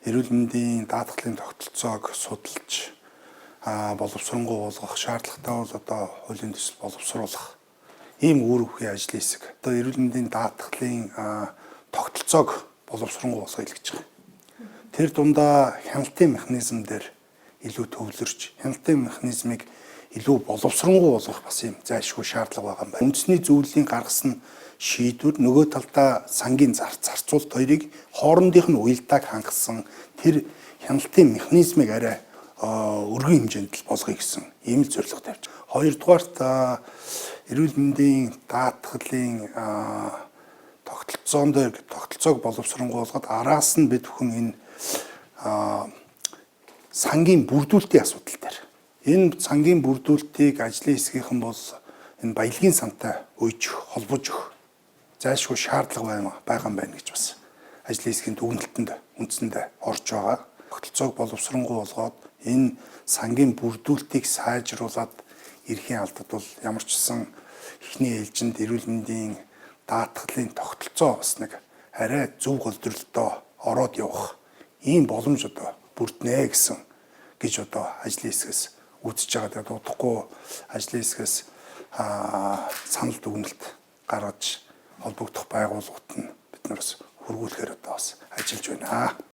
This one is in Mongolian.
эрүүл мэндийн даатгалын тогтолцоог судалж боловсронгуй болгох шаардлагатай бол одоо хуулийн төсөл боловсруулах ийм үр хөвгөө ажлын хэсэг. Одоо эрүүл мэндийн даатгалын тогтолцоог боловсронгуй болгоё гэж байгаа. Тэр дундаа хяналтын механизм дээр илүү төвлөрч, хяналтын механизмыг илүү боловсронгуй болгох бас юм зайлшгүй шаардлага байгаа юм байна. Үндэсний зөвлөлийн гаргасан шийдвэр нөгөө талдаа сангийн зарцуулалт хоёрыг хоорондынх нь уялдааг хангасан тэр хяналтын механизмыг арай өргөн хэмжээнд л болгоё гэсэн ийм л зорилго тавьж байгаа. Хоёрдугаарт эрүүл мэндийн даатгалын тогтолцоон дээр тогтолцоог боловсронгуй болгоод араас нь бид бүхэн энэ сангийн бүрдүүлэлтийн асуудал дээр энэ сангийн бүрдүүлэлтийг ажлын хэсгийнхэн бол энэ баялагын сантай үйж холбож өгөх зайлшгүй шаардлага байгаа юм байна гэж бас ажлын хэсгийн дүгнэлтэнд үндсэндээ орж байгаа. Тогтолцоог боловсронгуй болгоод энэ сангийн бүрдүүлэлтийг сайжруулад эрхийн алдад бол ямар ч гэсэн эхний ээлжинд эрүүл мэндийн даатгалын тогтолцоо бас нэг арай зөв голдролтой ороод явах ийм боломж одоо бүрднэ гэсэн гэж одоо ажлын хэсгээс үзэж байгаа. Тэгээд удахгүй ажлын хэсгээс санал дүгнэлт гаргаж холбогдох байгууллагууд нь бид нараас хөргүүлэхээр одоо бас ажиллаж байна.